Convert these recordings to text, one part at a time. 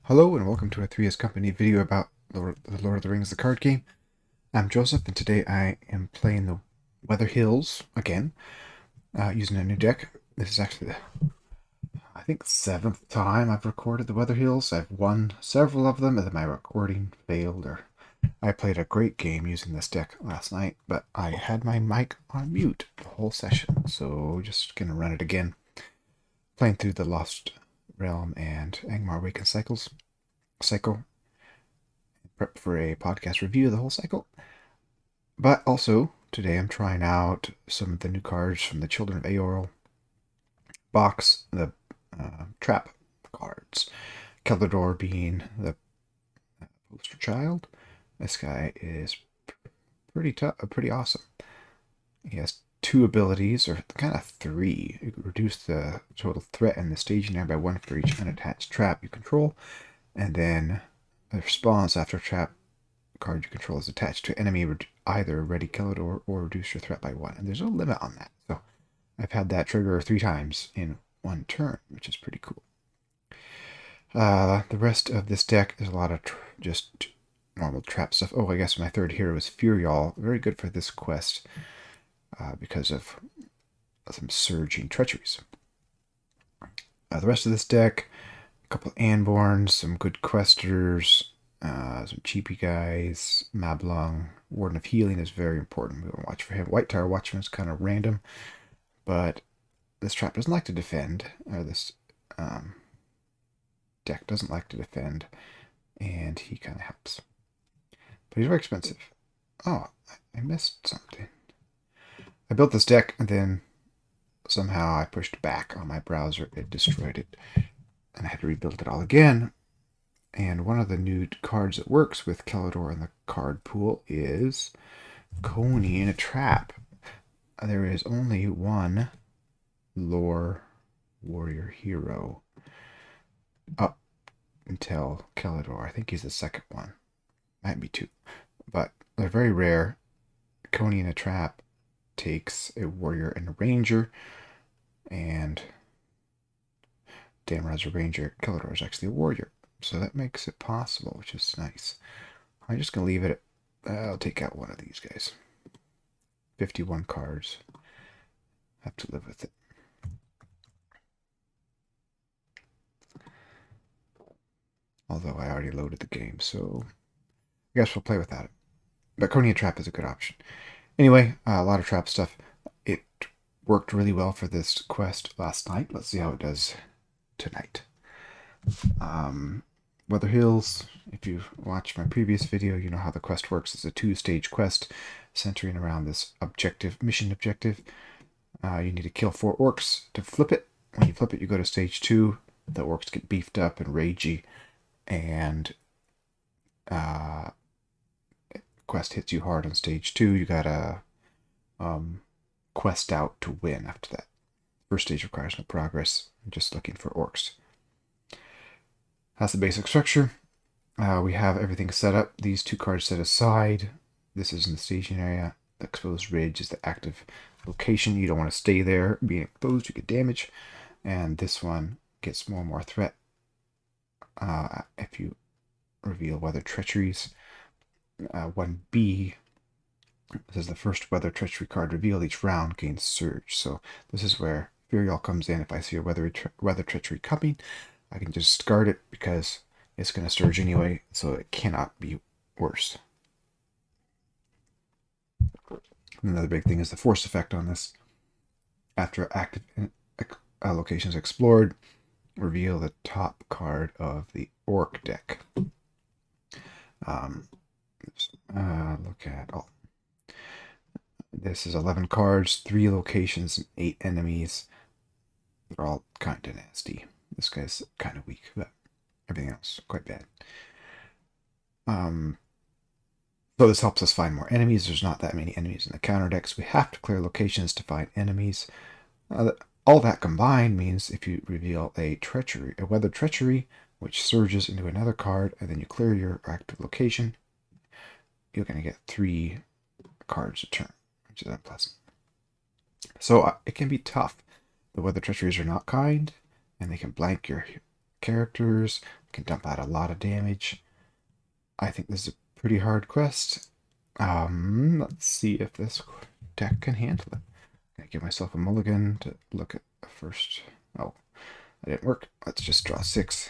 Hello and welcome to a 3S Company video about the Lord of the Rings, the card game. I'm Joseph, and today I am playing the Weather Hills again, using a new deck. This is actually I think, 7th time I've recorded the Weather Hills. I've won several of them, and then my recording failed, or I played a great game using this deck last night, but I had my mic on mute the whole session, so just gonna run it again. Playing through the Lost Realm and Angmar Awakened cycle. Prep for a podcast review of the whole cycle. But also, today I'm trying out some of the new cards from the Children of Eorl box, the trap cards. Keldor being the poster child. This guy is pretty tough, pretty awesome. He has 2 abilities, or kind of 3. You reduce the total threat in the staging area by 1 for each unattached trap you control, and then the response after trap card you control is attached to enemy, either ready Keldor or reduce your threat by 1. And there's no limit on that. So I've had that trigger 3 times in 1 turn, which is pretty cool. The rest of this deck is a lot of just normal trap stuff. Oh, I guess my third hero is Furial. Very good for this quest because of some surging treacheries. The rest of this deck, a couple Anborns, some good questers, some cheapy guys. Mablung, Warden of Healing is very important. We want to watch for him. White Tower Watchman is kind of random, but this trap doesn't like to defend, or this deck doesn't like to defend, and he kind of helps. But he's very expensive. Oh, I missed something. I built this deck, and then somehow I pushed back on my browser. It destroyed it, and I had to rebuild it all again. And one of the new cards that works with Keldor in the card pool is Coney in a Trap. There is only one lore warrior hero up until Keldor. I think he's the second one. Might be 2. But they're very rare. Coney in a Trap takes a warrior and a ranger, and Damrod's a ranger. Keldor is actually a warrior. So that makes it possible, which is nice. I'm just going to leave it at, I'll take out one of these guys. 51 cards. Have to live with it. Although I already loaded the game, so I guess we'll play without it. But Coney Trap is a good option. Anyway, a lot of trap stuff. It worked really well for this quest last night. Let's see how it does tonight. Weather Hills, if you've watched my previous video, you know how the quest works. It's a 2-stage quest centering around this mission objective. You need to kill 4 orcs to flip it. When you flip it, you go to stage 2. The orcs get beefed up and ragey, and quest hits you hard on stage 2. You gotta quest out to win after that. First stage requires no progress. I'm just looking for orcs. That's the basic structure. We have everything set up. These 2 cards set aside. This is in the staging area. The exposed ridge is the active location. You don't want to stay there. Being exposed, you get damage. And this one gets more and more threat if you reveal weather treacheries. 1B, this is the first weather treachery card revealed each round gains surge. So this is where Furial comes in. If I see a weather treachery coming, I can just discard it because it's going to surge anyway, so it cannot be worse. Another big thing is the force effect on this. After active locations explored, reveal the top card of the orc deck. Look at all. This is 11 cards, 3 locations, and 8 enemies. They're all kind of nasty. This guy's kind of weak, but everything else quite bad. So this helps us find more enemies. There's not that many enemies in the counter decks. We have to clear locations to find enemies. All that combined means if you reveal a weather treachery, which surges into another card, and then you clear your active location, you're going to get 3 cards a turn, which is unpleasant. So it can be tough. The weather treacheries are not kind, and they can blank your characters. Can dump out a lot of damage. I think this is a pretty hard quest. Let's see if this deck can handle it. I give myself a mulligan to look at the first. Oh, that didn't work. Let's just draw 6.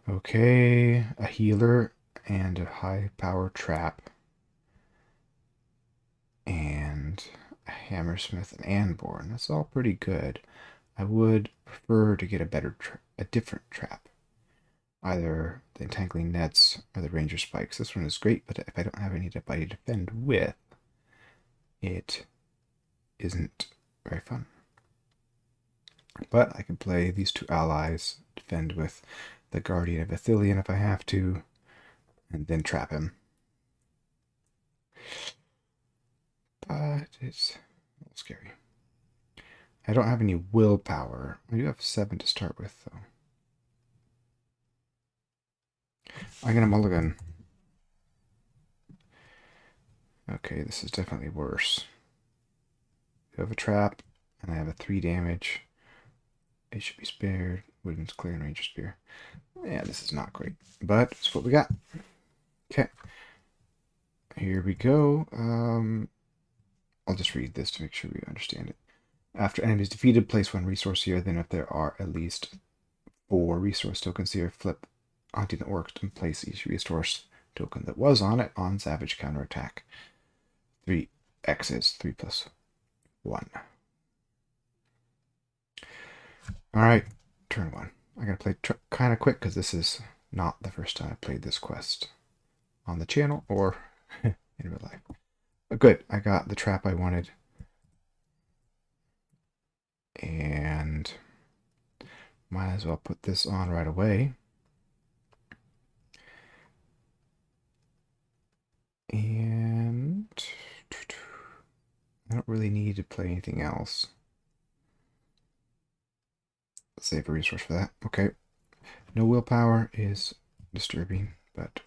Okay, a healer and a high power trap. And a hammersmith and Anborn. That's all pretty good. I would prefer to get a different trap. Either the entangling nets or the ranger spikes. This one is great, but if I don't have anybody to defend with, it isn't very fun. But I can play these 2 allies, defend with the Guardian of Ithilien if I have to, and then trap him. But it's a little scary. I don't have any willpower. I do have 7 to start with, though. I'm gonna mulligan. Okay, this is definitely worse. I have a trap, and I have a 3 damage. It should be spared. Woodman's Clear and Ranger Spear. Yeah, this is not great, but it's what we got. Okay. Here we go. I'll just read this to make sure we understand it. After enemies defeated, place 1 resource here. Then if there are at least 4 resource tokens here, flip onto the orc and place each resource token that was on it on savage counterattack. 3 X's, 3 plus 1. Alright, turn 1. I'm going to play kind of quick because this is not the first time I played this quest on the channel or in real life. But good, I got the trap I wanted. And might as well put this on right away. And I don't really need to play anything else. Let's save a resource for that. Okay. No willpower is disturbing, but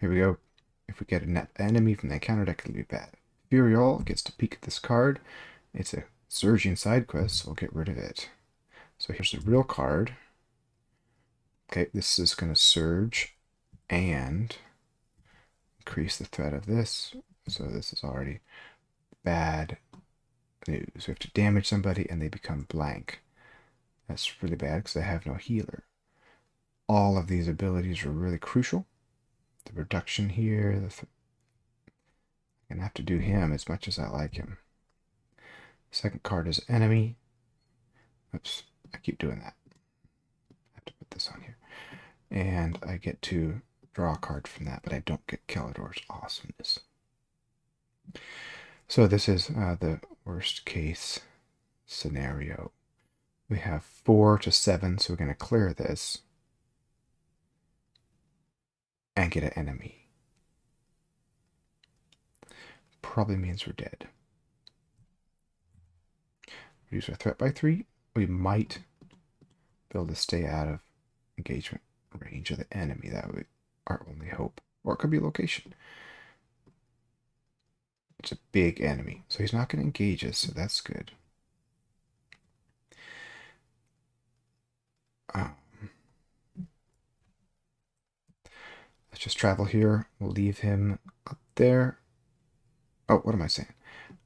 here we go. If we get a net enemy from the encounter, that could be bad. Eorl gets to peek at this card. It's a surging side quest, so we'll get rid of it. So here's the real card. Okay, this is going to surge and increase the threat of this. So this is already bad news. We have to damage somebody and they become blank. That's really bad because I have no healer. All of these abilities are really crucial. The reduction here, I'm going to have to do him as much as I like him. Second card is enemy. Oops, I keep doing that. I have to put this on here. And I get to draw a card from that, but I don't get Kelador's awesomeness. So this is the worst case scenario. We have 4 to 7, so we're going to clear this and get an enemy. Probably means we're dead. Reduce our threat by 3. We might be able to stay out of engagement range of the enemy. That would be our only hope. Or it could be location. It's a big enemy, so he's not going to engage us, so that's good. Let's just travel here. We'll leave him up there. Oh, what am I saying?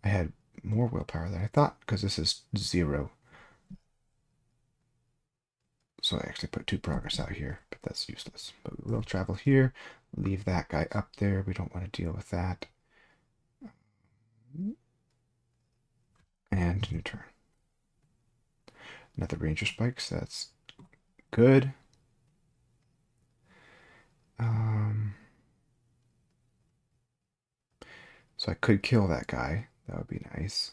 I had more willpower than I thought because this is 0. So I actually put 2 progress out here, but that's useless. But we will travel here, leave that guy up there. We don't want to deal with that. And new turn. Another ranger spikes, that's good. So I could kill that guy. That would be nice.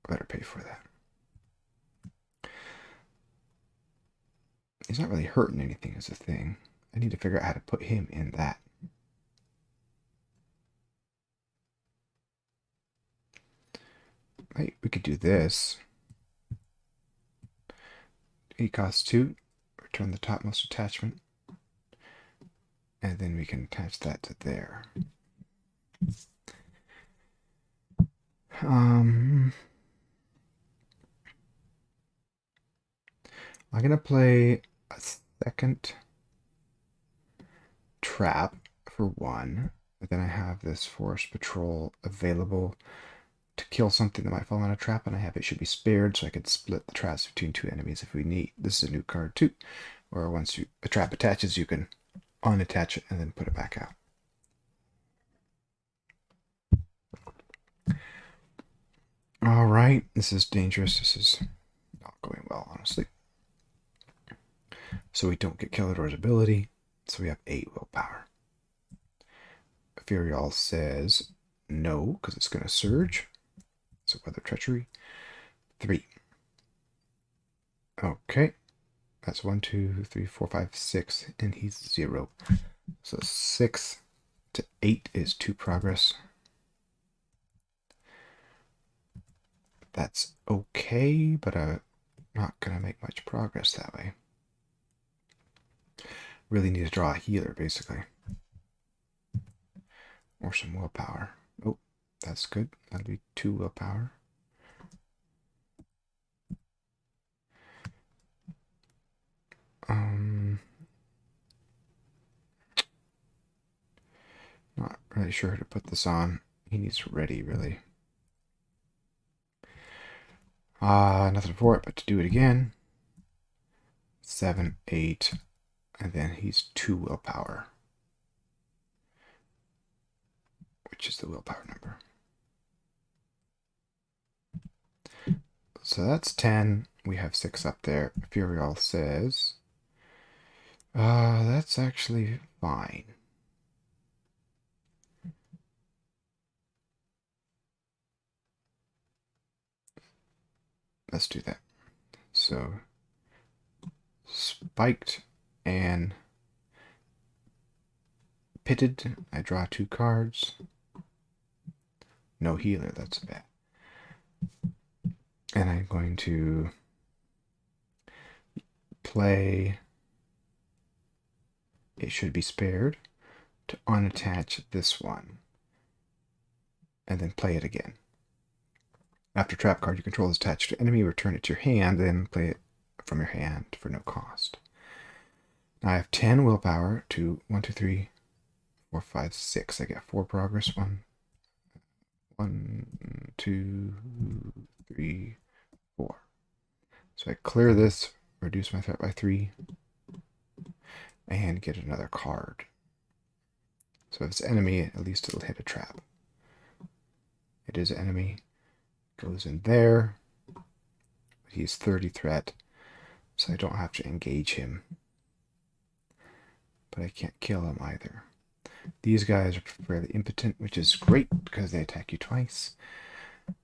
I better pay for that. He's not really hurting anything as a thing. I need to figure out how to put him in that. Hey, we could do this. He costs 2. Return the topmost attachment. And then we can attach that to there. I'm going to play a second trap for one. But then I have this forest patrol available to kill something that might fall in a trap, and I have it should be spared, so I could split the traps between two enemies if we need. This is a new card too, where once a trap attaches, you can unattach it and then put it back out. All right, this is dangerous. This is not going well, honestly. So we don't get Kelador's ability, so we have 8 willpower. Eorl says no, because it's going to surge. So weather treachery. 3. Okay. That's 1, 2, 3, 4, 5, 6, and he's 0. So 6 to 8 is 2 progress. That's okay, but I'm not going to make much progress that way. Really need to draw a healer, basically. Or some willpower. Oh, that's good. That'll be 2 willpower. Not really sure how to put this on. He needs ready, really. Nothing for it but to do it again. 7, 8, and then he's 2 willpower, which is the willpower number. So that's 10. We have 6 up there. Eorl says, that's actually fine. Let's do that. So, spiked and pitted. I draw 2 cards. No healer, that's bad. And I'm going to play It Should Be Spared to unattach this one. And then play it again. After trap card you control is attached to enemy, return it to your hand, then play it from your hand for no cost. Now I have 10 willpower to 1, 2, 3, 4, 5, 6. I get 4 progress. 1, 2, 3, 4. So I clear this, reduce my threat by 3, and get another card. So if it's enemy, at least it'll hit a trap. It is enemy. Goes in there. He's 30 threat, so I don't have to engage him. But I can't kill him either. These guys are fairly impotent, which is great because they attack you twice.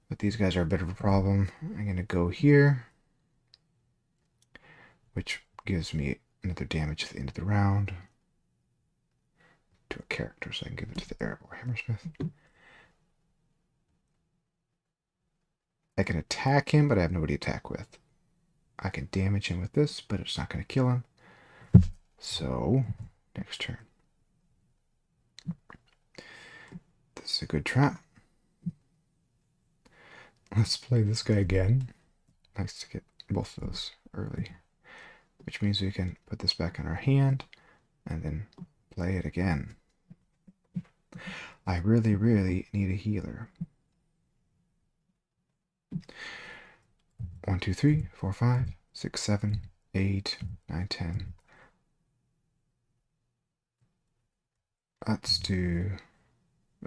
But these guys are a bit of a problem. I'm going to go here, which gives me another damage at the end of the round to a character, so I can give it to the Erebor Hammersmith. I can attack him, but I have nobody to attack with. I can damage him with this, but it's not going to kill him. So, next turn. This is a good trap. Let's play this guy again. Nice to get both of those early. Which means we can put this back in our hand and then play it again. I really, really need a healer. 1, 2, 3, 4, 5, 6, 7, 8, 9, 10. Let's do...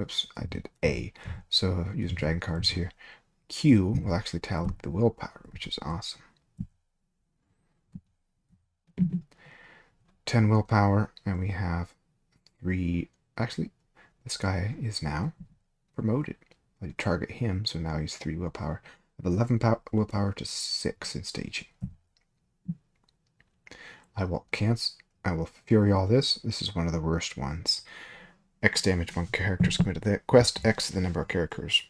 Oops, I did A. So using dragon cards here. Q will actually tally the willpower, which is awesome. 10 willpower, and we have 3. Actually, this guy is now promoted. I target him, so now he's 3 willpower. I have 11 willpower to 6 in staging. I will Eorl this. This is one of the worst ones. X damage when characters committed the quest, X the number of characters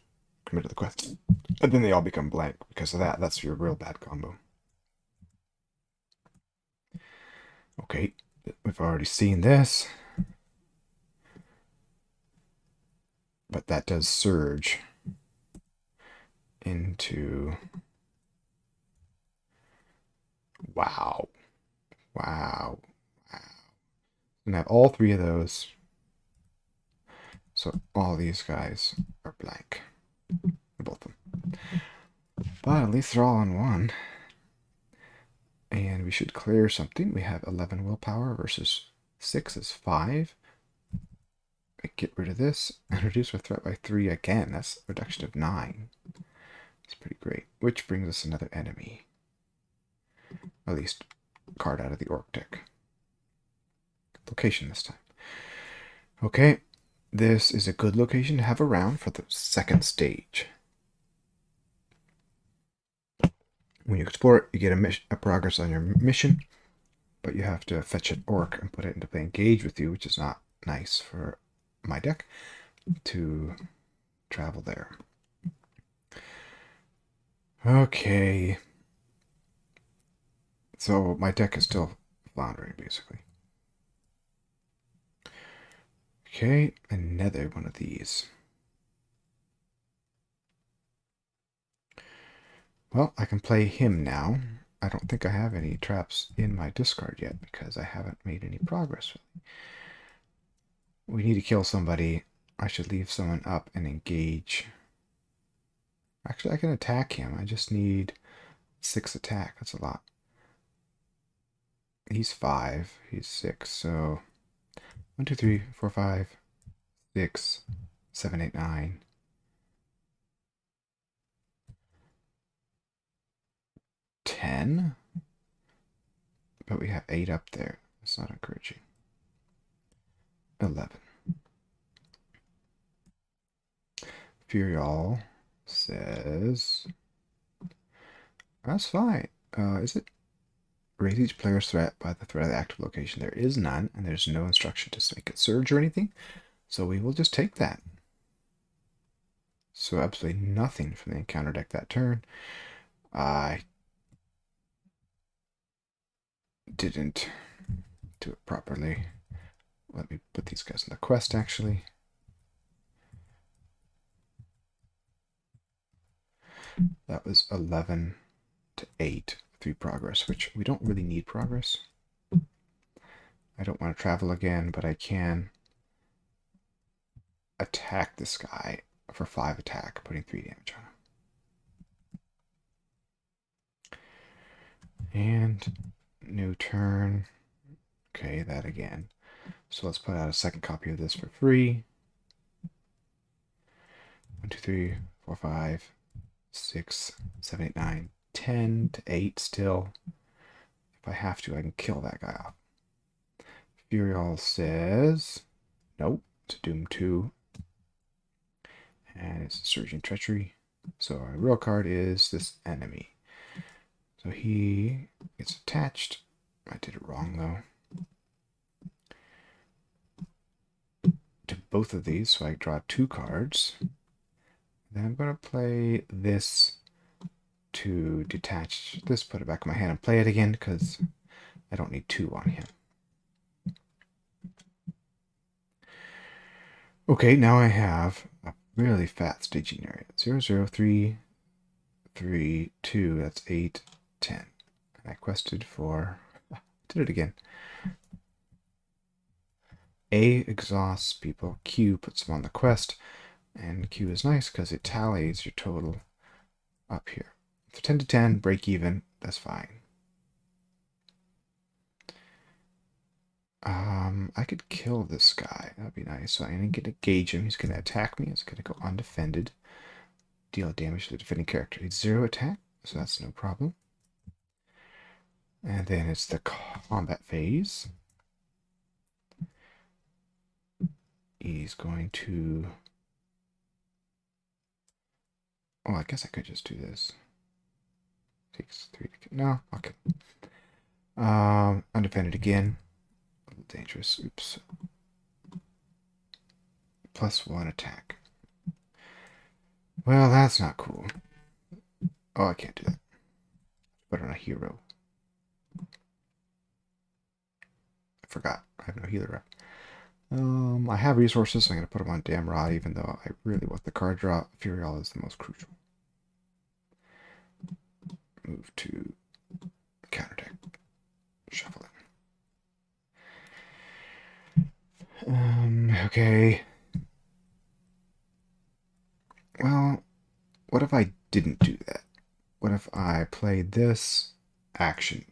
committed the quest. And then they all become blank because of that. That's your real bad combo. Okay, we've already seen this. But that does surge into Wow. Wow. Wow. And have all three of those. So all these guys are blank. Both of them. But at least they're all on one. And we should clear something. We have 11 willpower versus 6 is 5. Get rid of this and reduce our threat by 3 again. That's a reduction of 9. It's pretty great. Which brings us another enemy. At least card out of the orc deck. Location this time. Okay, this is a good location to have around for the second stage. When you explore it, you get a progress on your mission, but you have to fetch an orc and put it into play engage with you, which is not nice for my deck to travel there. Okay. So my deck is still floundering, basically. Okay, another one of these. Well, I can play him now. I don't think I have any traps in my discard yet because I haven't made any progress with it. We need to kill somebody. I should leave someone up and engage. Actually, I can attack him. I just need 6 attack. That's a lot. He's 5. He's 6. So 1, 2, 3, 4, 5, 6, 7, 8, 9. 10? But we have 8 up there. That's not encouraging. 11. Eorl says... That's fine. Is it? Raise each player's threat by the threat of the active location. There is none, and there's no instruction to make it surge or anything. So we will just take that. So absolutely nothing from the encounter deck that turn. I didn't do it properly. Let me put these guys in the quest, actually. That was 11 to 8, 3 progress, which we don't really need progress. I don't want to travel again, but I can attack this guy for 5 attack, putting 3 damage on him. And new turn. Okay, that again. So let's put out a second copy of this for free. 1, 2, 3, 4, 5, 6, 7, 8, 9, 10 to 8 still. If I have to, I can kill that guy off. Eorl says, nope, it's a Doom 2. And it's a Surging Treachery. So our real card is this enemy. So he gets attached. I did it wrong, though. To both of these, so I draw 2 cards. Then I'm going to play this to detach this, put it back in my hand, and play it again, because I don't need 2 on him. Okay, now I have a really fat staging area. 0, 0, 3, 3, 2, that's 8, 10. And I quested for... did it again. A exhausts people, Q puts them on the quest, and Q is nice because it tallies your total up here. So 10 to 10, break even, that's fine. I could kill this guy. That'd be nice. So I'm going to engage him. He's going to attack me. It's going to go undefended. Deal damage to the defending character. He's 0 attack, so that's no problem. And then it's the combat phase. He's going to... oh, I guess I could just do this. Takes 3 to... no, okay. Undefended again. A little dangerous. Oops. +1 attack. Well, that's not cool. Oh, I can't do that. Put on a hero. I forgot. I have no healer rep. I have resources, so I'm going to put them on Damrod, even though I really want the card draw. Eorl is the most crucial. Move to counter deck. Okay. Well, what if I didn't do that? What if I played this action?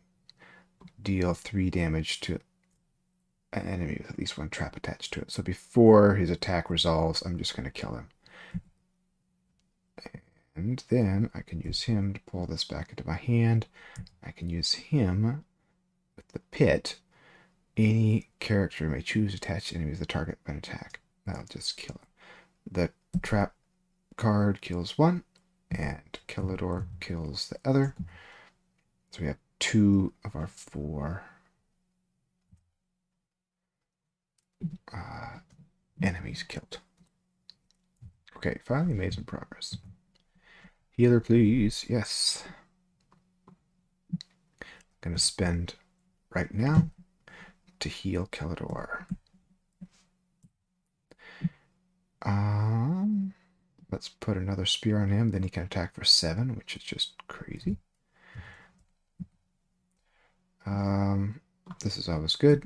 Deal 3 damage to an enemy with at least 1 trap attached to it. So before his attack resolves, I'm just going to kill him. And then I can use him to pull this back into my hand. I can use him with the pit. Any character may choose attached enemy as the target of an attack. That'll just kill him. The trap card kills 1, and Kelador kills the other. So we have 2 of our 4 enemies killed. Okay, finally made some progress. Healer, please. Yes. Gonna spend right now to heal Kelador. Let's put another spear on him. Then he can attack for 7, which is just crazy. This is always good.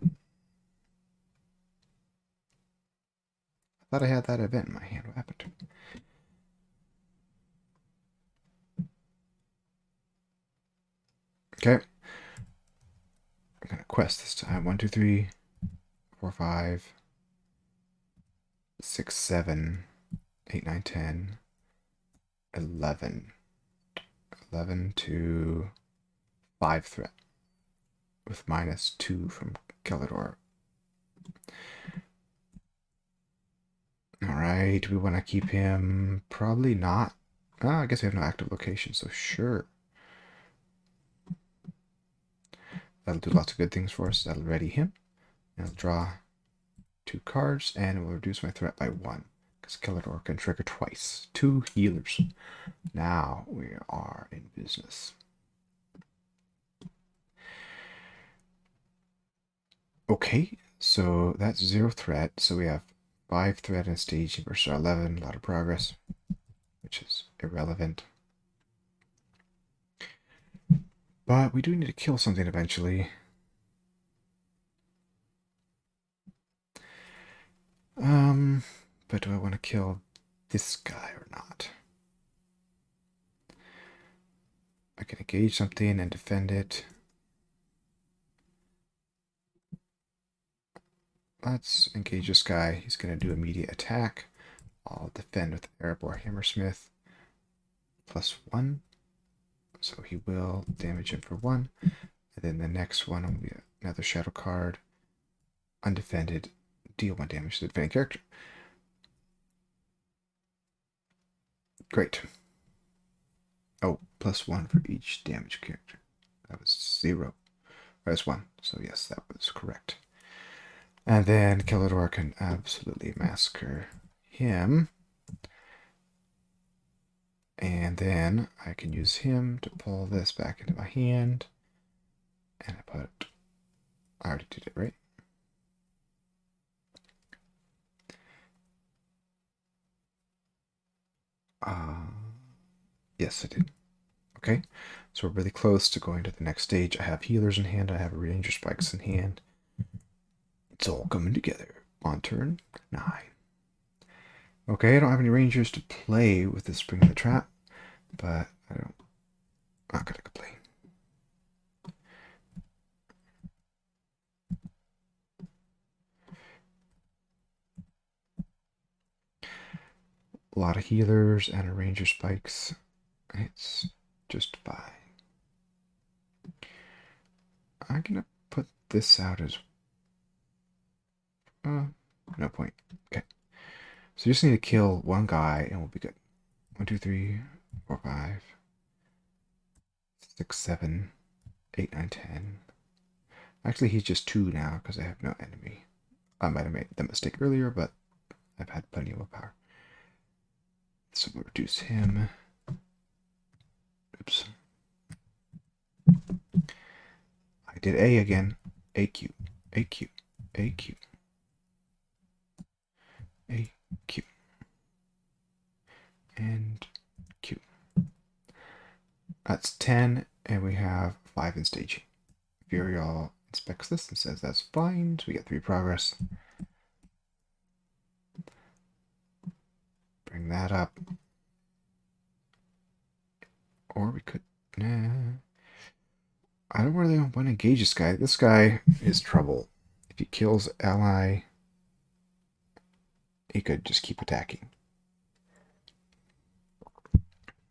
I thought I had that event in my hand. What happened to it? Okay. I'm gonna quest this time. 1, 2, 3, 4, 5, 6, 7, 8, 9, 10, 11. 11 to 5 threat with -2 from Kelador. Alright, we want to keep him. Probably not. Oh, I guess we have no active location, so sure. That'll do lots of good things for us. That'll ready him. I'll draw 2 cards, and it will reduce my threat by 1. Because Kelador can trigger twice. 2 healers. Now we are in business. Okay, so that's 0 threat. So we have 5 threat and staging versus 11. A lot of progress, which is irrelevant. But we do need to kill something eventually. But do I want to kill this guy or not? I can engage something and defend it. Let's engage this guy. He's going to do immediate attack. I'll defend with Erebor Hammersmith. +1. So he will damage him for 1. And then the next one will be another shadow card. Undefended. Deal 1 damage to the defending character. Great. Oh, +1 for each damage character. That was 0. That was 1. So yes, that was correct. And then Kelador can absolutely massacre him. And then I can use him to pull this back into my hand. And I already did it, right? Yes, I did. Okay, so we're really close to going to the next stage. I have healers in hand. I have ranger spikes in hand. It's all coming together on turn 9. Okay, I don't have any rangers to play with this Spring of the Trap, but I'm not gonna complain. A lot of healers and a ranger spikes. It's just fine. I'm gonna put this out as no point. Okay. So you just need to kill 1 guy and we'll be good. 1, 2, 3, 4, 5, 6, 7, 8, 9, 10. Actually, he's just 2 now because I have no enemy. I might have made the mistake earlier, but I've had plenty of willpower. So we'll reduce him. Oops. I did A again. AQ. AQ. AQ. AQ. And Q. That's 10, and we have 5 in staging. Virial inspects this and says that's fine, so we get 3 progress. bring that up. Or we could... Nah. I don't really want to engage this guy. This guy is trouble. If he kills ally, he could just keep attacking.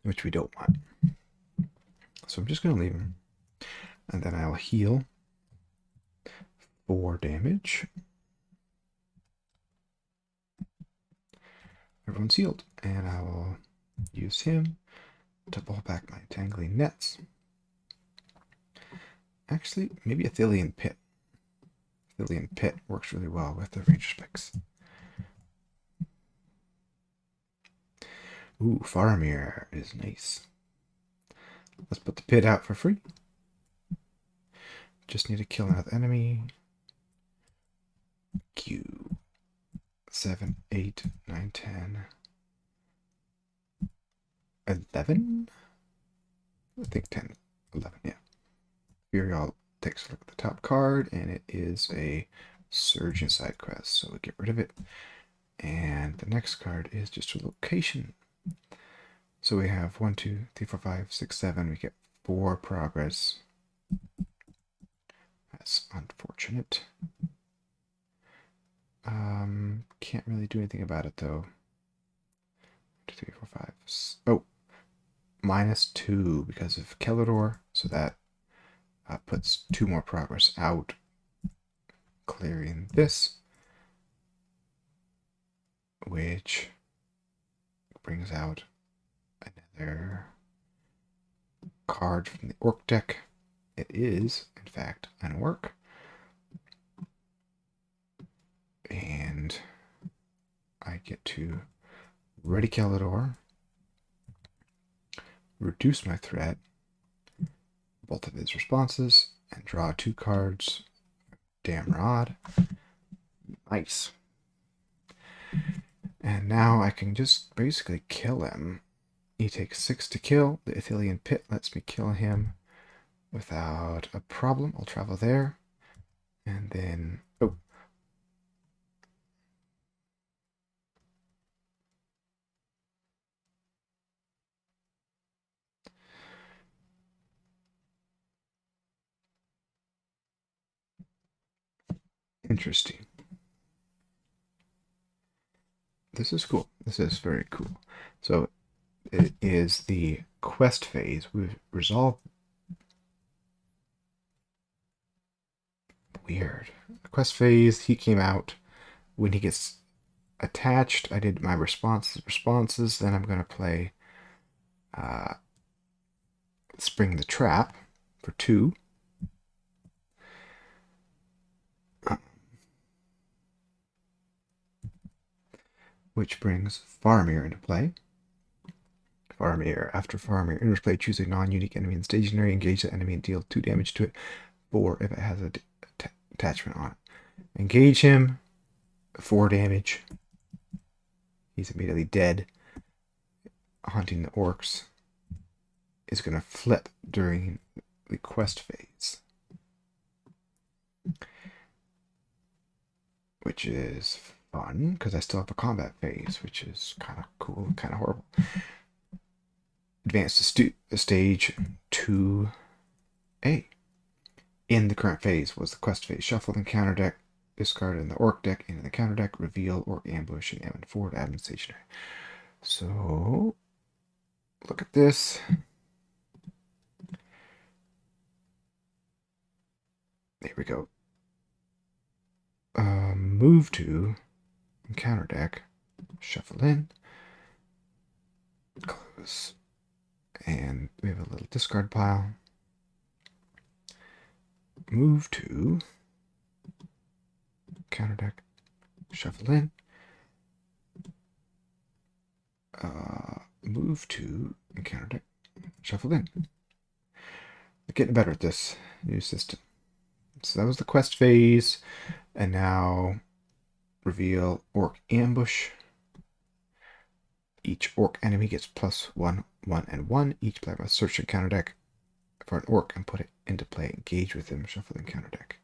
Which we don't want. So I'm just going to leave him. And then I'll heal 4 damage. Everyone's healed. And I will use him to pull back my tangling nets. Actually, maybe a Thilian Pit. Thilian Pit works really well with the ranger specs. Ooh, Faramir is nice. Let's put the pit out for free. Just need to kill another enemy. Q. 7, 8, 9, 10. 11? I think 10, 11, yeah. Eorl takes a look at the top card, and it is a Surgeon side quest, so we get rid of it. And the next card is just a location. So we have 1, 2, 3, 4, 5, 6, 7. We get 4 progress. That's unfortunate. Can't really do anything about it though. 2, 3, 4, 5. Oh, -2 because of Kelador. So that puts 2 more progress out, clearing this, which brings out another card from the orc deck. It is, in fact, an orc. And I get to ready Kelador, reduce my threat, both of his responses, and draw 2 cards. Damn Rod. Nice. And now I can just basically kill him. He takes 6 to kill. The Ithilien Pit lets me kill him without a problem. I'll travel there. And then... oh. Interesting. This is cool. This is very cool. So it is the quest phase. We've resolved... weird. The quest phase, he came out when he gets attached. I did my responses. Then I'm going to play Spring the Trap for 2. Which brings Faramir into play. After Faramir enters play, choose a non-unique enemy in stationary, engage the enemy and deal 2 damage to it, 4 if it has a attachment on it. Engage him, 4 damage. He's immediately dead. Hunting the orcs is going to flip during the quest phase, which is fun because I still have a combat phase, which is kind of cool and kind of horrible. Advance to stage 2A. In the current phase was the quest phase. Shuffle the counter deck, discard in the orc deck, into the counter deck, reveal orc ambush, and admin forward, admin stationary. So, look at this. There we go. Move to counter deck, shuffle in, close, and we have a little discard pile. Move to counter deck, shuffle in, move to counter deck, shuffle in. We're getting better at this new system. So that was the quest phase, and now reveal orc ambush. Each orc enemy gets +1, 1, and 1. Each player must search the counter deck for an orc and put it into play. Engage with him, shuffle the counter deck.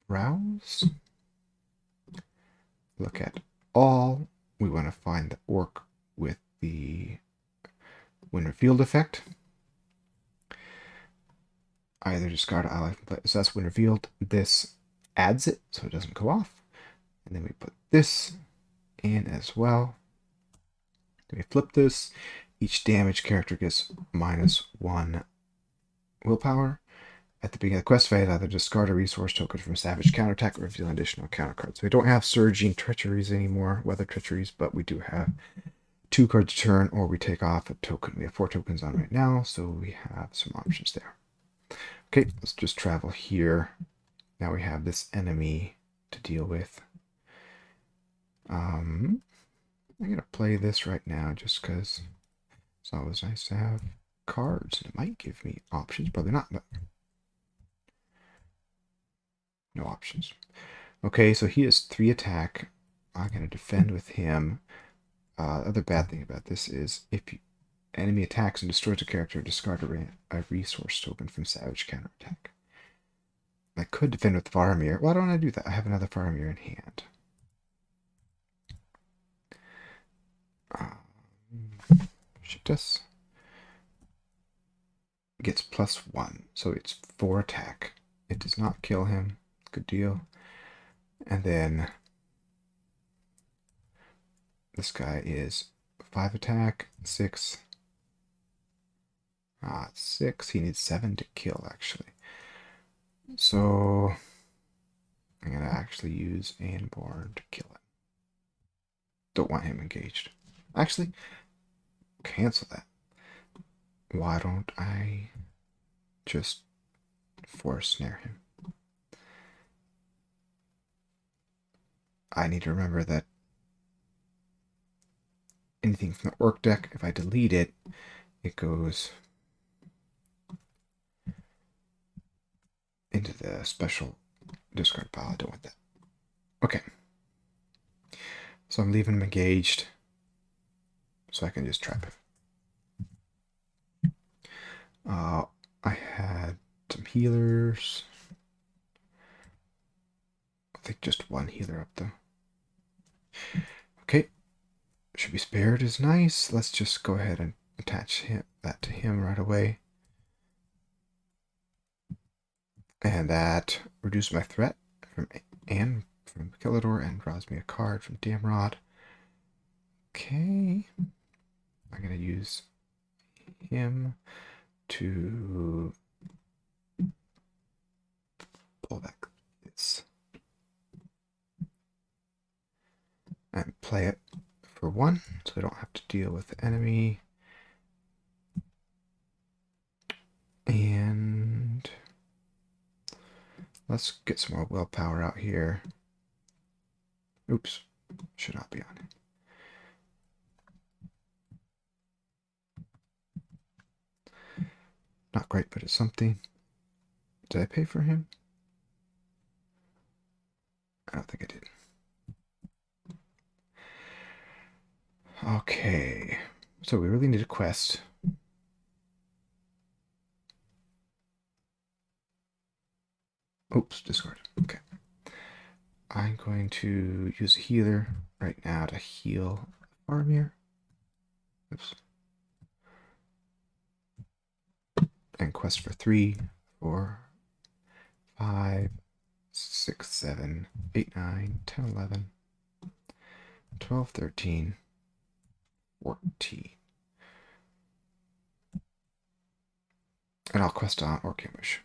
Browse. Look at all we want to find the orc with the Winter Field effect. Either discard ally from play. So that's Winter Field. This adds it so it doesn't go off. And then we put this in as well. Then we flip this. Each damage character gets -1 willpower. At the beginning of the quest phase, either discard a resource token from Savage Counterattack or reveal an additional counter card. So we don't have Surging Treacheries anymore, Weather Treacheries, but we do have 2 cards a turn, or we take off a token. We have 4 tokens on right now, so we have some options there. Okay, let's just travel here. Now we have this enemy to deal with. I'm going to play this right now just because it's always nice to have cards. And it might give me options. Probably not, but no options. Okay, so he has 3 attack. I'm going to defend with him. The other bad thing about this is if enemy attacks and destroys a character, discard a resource token from Savage Counterattack. I could defend with Faramir. Why don't I do that? I have another Faramir in hand. Shift us. Gets +1, so it's 4 attack. It does not kill him. Good deal. And then this guy is 5 attack, 6. 6. He needs 7 to kill, actually. So I'm going to actually use Anborn to kill him. Don't want him engaged. Actually, cancel that. Why don't I just force snare him? I need to remember that anything from the orc deck, if I delete it, it goes into the special discard pile. I don't want that. Okay. So I'm leaving him engaged so I can just trap him. I had some healers. I think just 1 healer up though. Okay. Should be spared is nice. Let's just go ahead and attach that to him right away. And that reduced my threat from Kelador and draws me a card from Damrod. Okay. I'm going to use him to pull back this and play it for 1, so I don't have to deal with the enemy. And let's get some more willpower out here. Oops, should not be on it. Not great, but it's something. Did I pay for him? I don't think I did. Okay, so we really need a quest. Oops, discard. Okay. I'm going to use a healer right now to heal Faramir. Oops. And quest for 3, 4, 5, 6, 7, 8, 9, 10, 11, 12, 13, 14. And I'll quest on Orc Ambush.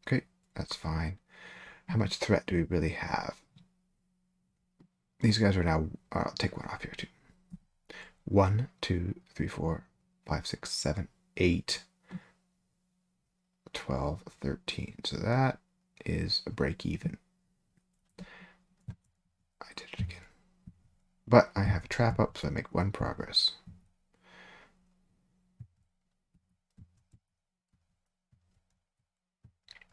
Okay, that's fine. How much threat do we really have? These guys are now... I'll take 1 off here too. 1, 2, 3, 4, 5, 6, 7, 8, 12, 13. So that is a break even. I did it again. But I have a trap up, so I make 1 progress.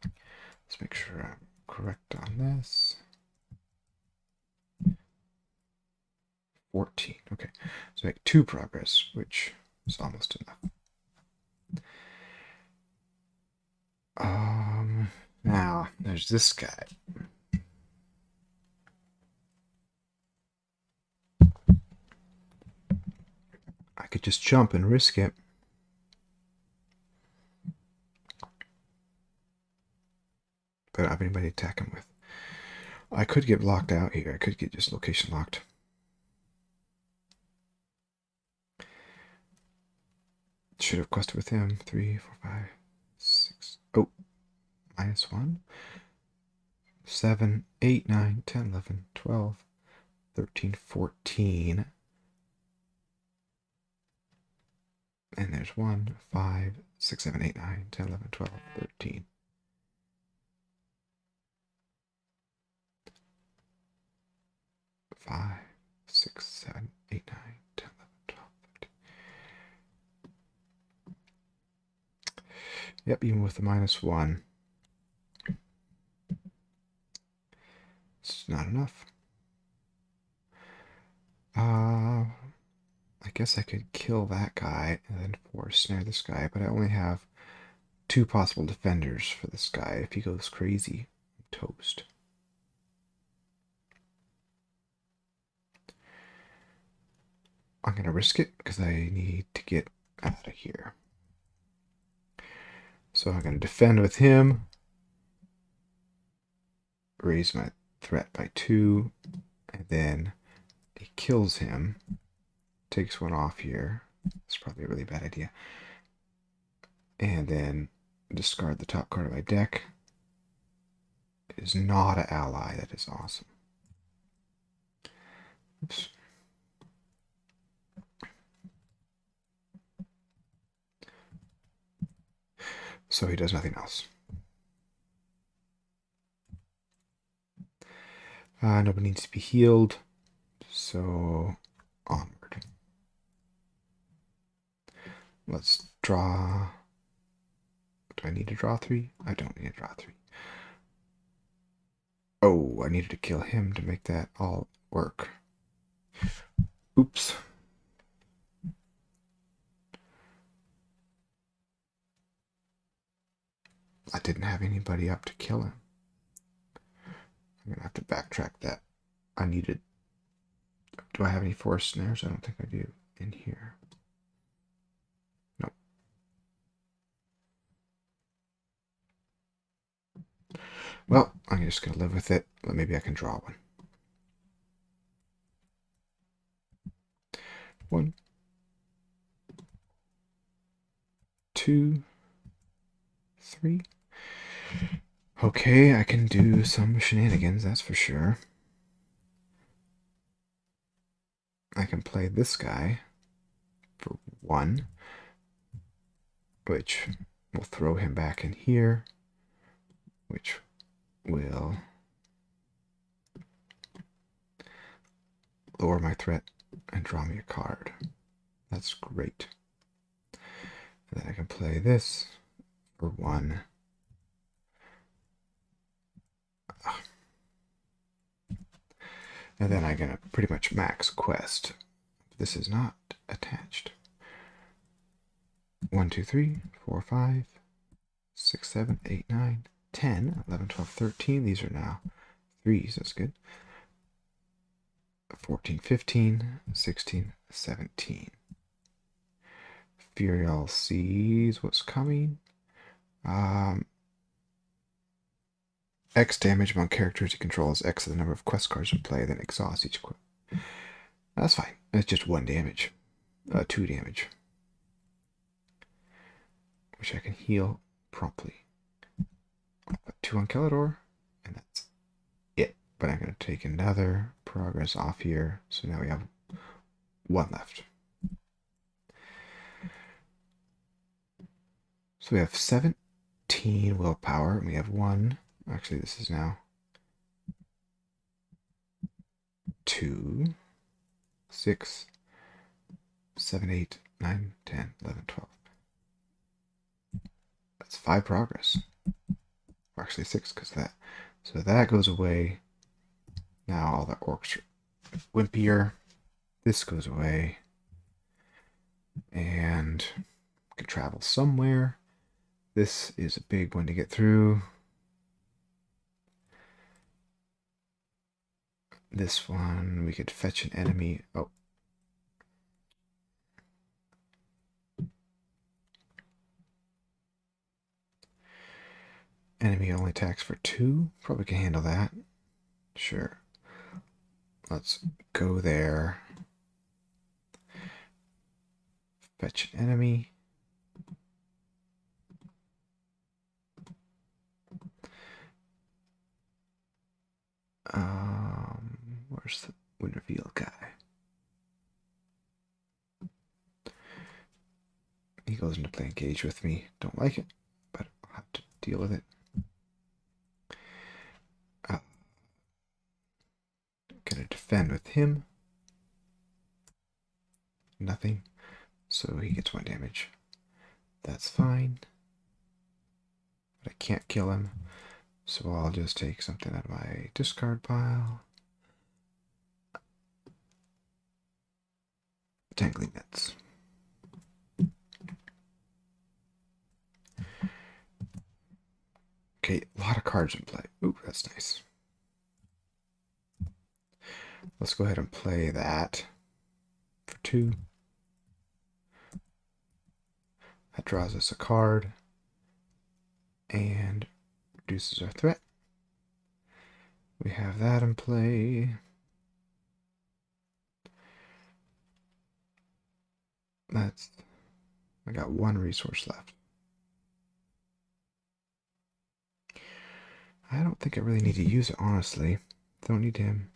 Let's make sure I'm correct on this. 14. Okay, so make 2 progress, which is almost enough. Now there's this guy. could just jump and risk it. But I don't have anybody to attack him with. I could get locked out here. I could get just location locked. Should have quested with him. 3, 4, 5, 6. Oh, -1. 7, 8, 9, 10, 11, 12, 13, 14. And there's 1, 5, 6, 7, 8, 9, 10, 11, 12, 13. Five, 6, 7, 8, 9, 10, 11, 12, 13. Yep, even with the -1, it's not enough. I guess I could kill that guy and then force snare this guy, but I only have 2 possible defenders for this guy. If he goes crazy, I'm toast. I'm going to risk it because I need to get out of here. So I'm going to defend with him, raise my threat by 2, and then he kills him, takes 1 off here. It's probably a really bad idea. And then discard the top card of my deck. It is not an ally. That is awesome. Oops. So he does nothing else. Nobody needs to be healed. So onward. Let's draw. Do I need to draw 3? I don't need to draw 3. Oh, I needed to kill him to make that all work. Oops. I didn't have anybody up to kill him. I'm going to have to backtrack that. I needed... Do I have any forest snares? I don't think I do in here. Nope. Well, I'm just going to live with it. But maybe I can draw one. 1, 2, 3. Okay, I can do some shenanigans, that's for sure. I can play this guy for 1, which will throw him back in here, which will lower my threat and draw me a card. That's great. And then I can play this for 1. And then I'm going to pretty much max quest. This is not attached. 1, 2, 3, 4, 5, 6, 7, 8, 9, 10, 11, 12, 13. These are now 3s. That's good. 14, 15, 16, 17. Furiel sees what's coming. X damage among characters he controls. X of the number of quest cards in play, then exhaust each quest. That's fine. It's just 1 damage. 2 damage. Which I can heal promptly. I'll put 2 on Kelador, and that's it. But I'm going to take another progress off here. So now we have 1 left. So we have 17 willpower, and we have 1. Actually, this is now 2, 6, 7, 8, 9, 10, 11, 12. That's 5 progress. Or actually 6 because that. So that goes away. Now all the orcs are wimpier. This goes away. And we can travel somewhere. This is a big one to get through. This one, we could fetch an enemy. Oh. Enemy only attacks for 2. Probably can handle that. Sure. Let's go there. Fetch an enemy. Where's the wind reveal guy? He goes into play engage with me. Don't like it, but I'll have to deal with it. Gonna defend with him. Nothing. So he gets 1 damage. That's fine. But I can't kill him. So I'll just take something out of my discard pile. Tangling nets. Okay, a lot of cards in play. Ooh, that's nice. Let's go ahead and play that for 2. That draws us a card and reduces our threat. We have that in play. I got 1 resource left. I don't think I really need to use it, honestly. Don't need him.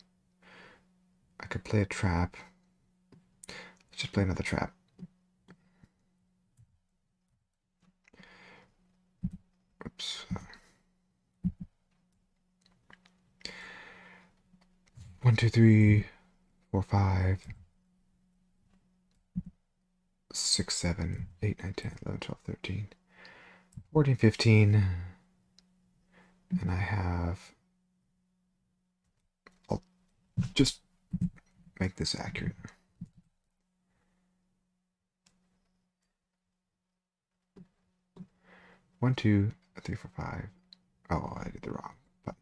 I could play a trap. Let's just play another trap. Oops. 1, 2, 3, 4, 5, 6, 7, 8, 9, 10, 11, 12, 13, 14, 15. And I have... I'll just make this accurate. 1, 2, 3, 4, 5. Oh, I did the wrong button.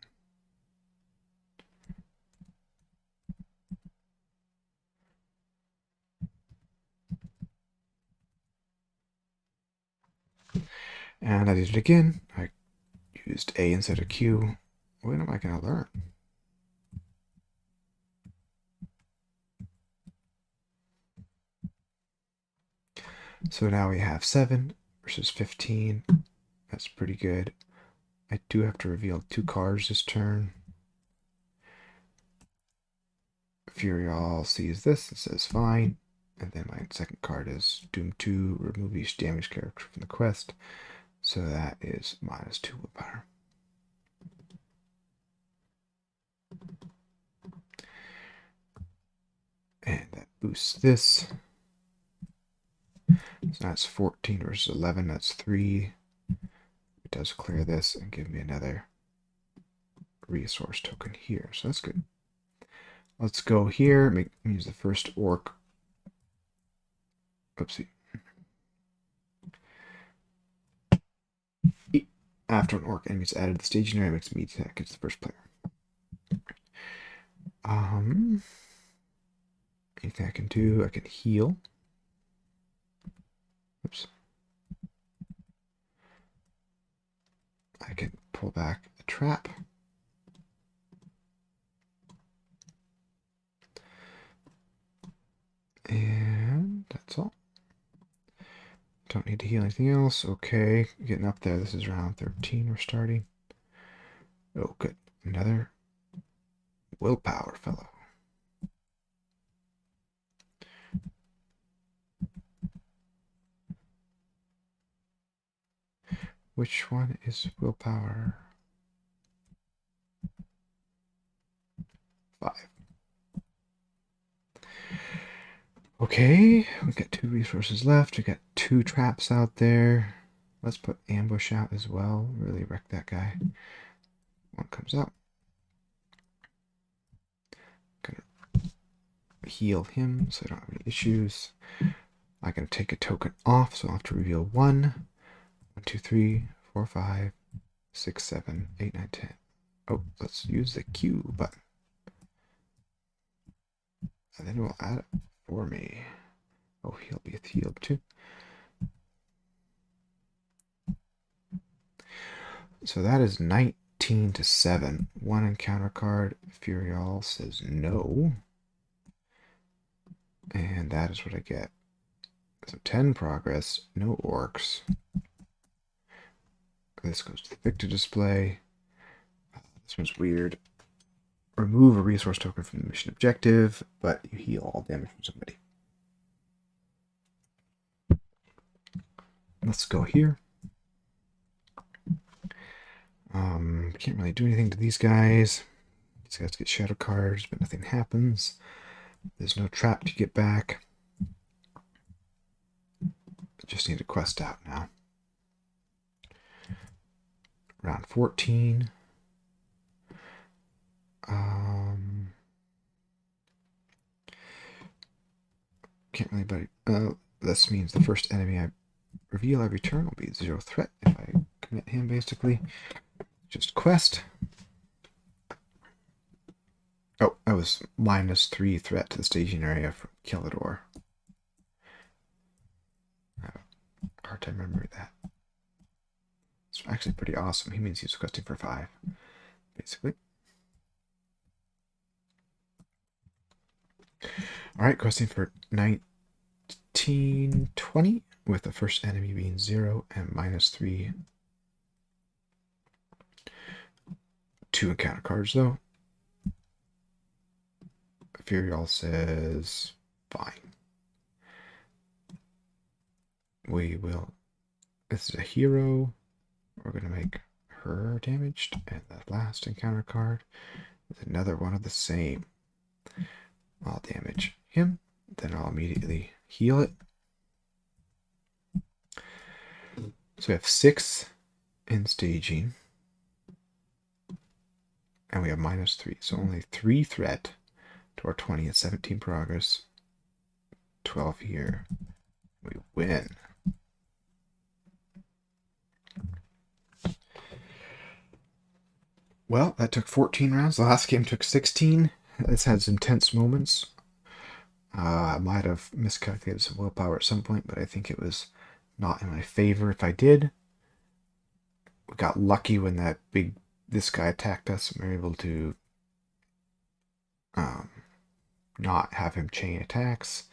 And I did it again. I used A instead of Q. When am I going to learn? So now we have 7 versus 15. That's pretty good. I do have to reveal 2 cards this turn. Furial sees this and says fine. And then my second card is Doom 2, remove each damage character from the quest. So that is -2 willpower. And that boosts this. So that's 14 versus 11. That's 3. It does clear this and give me another resource token here. So that's good. Let's go here. Use the first orc. Oopsie. After an orc enemy is added to the staging area, makes me attack against the first player. Anything I can do, I can heal. Oops. I can pull back a trap. And that's all. Don't need to heal anything else. Okay, getting up there. This is round 13 we're starting. Oh, good. Another willpower fellow. Which one is willpower? 5. Okay, we got 2 resources left. We got 2 traps out there. Let's put ambush out as well. Really wreck that guy. One comes out. Gonna heal him so I don't have any issues. I'm gonna take a token off, so I'll have to reveal 1. 1, 2, 3, 4, 5, 6, 7, 8, 9, 10. Oh, let's use the Q button. And then we'll add it for me. Oh, he'll be healed too. So that is 19 to 7. One encounter card. Furial says no. And that is what I get. So 10 progress, no orcs. This goes to the victor display. This one's weird. Remove a resource token from the mission objective, but you heal all damage from somebody. Let's go here. Can't really do anything to these guys. These guys get shadow cards, but nothing happens. There's no trap to get back. Just need a quest out now. Round 14. Can't really, but this means the first enemy I reveal every turn will be 0 threat if I commit him, basically. Just quest. Oh, I was -3 threat to the staging area from Kelador. I have a hard time remembering that. It's actually pretty awesome. He means he's questing for 5, basically. Alright, questing for 1920, with the first enemy being 0 and -3. 2 encounter cards, though. Furial says fine. We will. This is a hero. We're going to make her damaged. And the last encounter card is another one of the same. I'll damage him. Then I'll immediately heal it. So we have 6 in staging. And we have -3. So only 3 threat to our 20 and 17 progress. 12 here. We win. Well, that took 14 rounds. The last game took 16. This had some tense moments. I might have miscalculated some willpower at some point, but I think it was not in my favor if I did. We got lucky when this guy attacked us, and we were able to not have him chain attacks.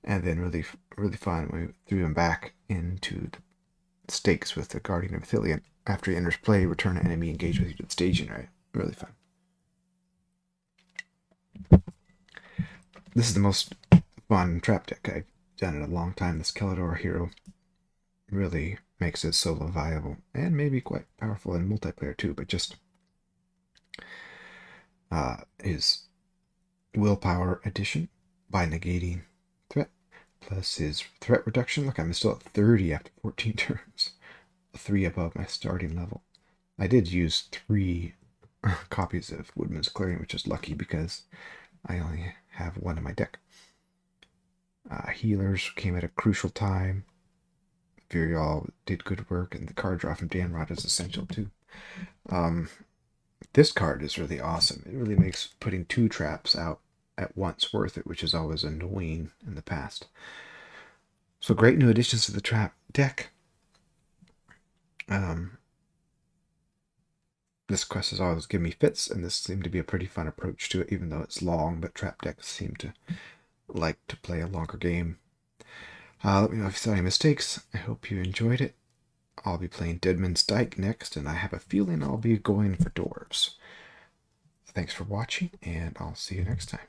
And then really fun, we threw him back into the stakes with the Guardian of Ithilien. After he enters play, return an enemy engaged with you to the staging area. Really fun. This is the most fun trap deck I've done in a long time. This Kelador hero really makes it solo viable, and maybe quite powerful in multiplayer too, but just his willpower addition by negating threat, plus his threat reduction. Look, I'm still at 30 after 14 turns. 3 above my starting level. I did use 3 copies of Woodman's Clearing, which is lucky because I only have 1 in my deck. Healers came at a crucial time. Furial did good work, and the card draw from Danrod is essential too. This card is really awesome. It really makes putting 2 traps out at once worth it, which is always annoying in the past. So great new additions to the trap deck. This quest has always given me fits, and this seemed to be a pretty fun approach to it, even though it's long, but trap decks seem to like to play a longer game. Let me know if you saw any mistakes. I hope you enjoyed it. I'll be playing Deadman's Dyke next, and I have a feeling I'll be going for dwarves. Thanks for watching, and I'll see you next time.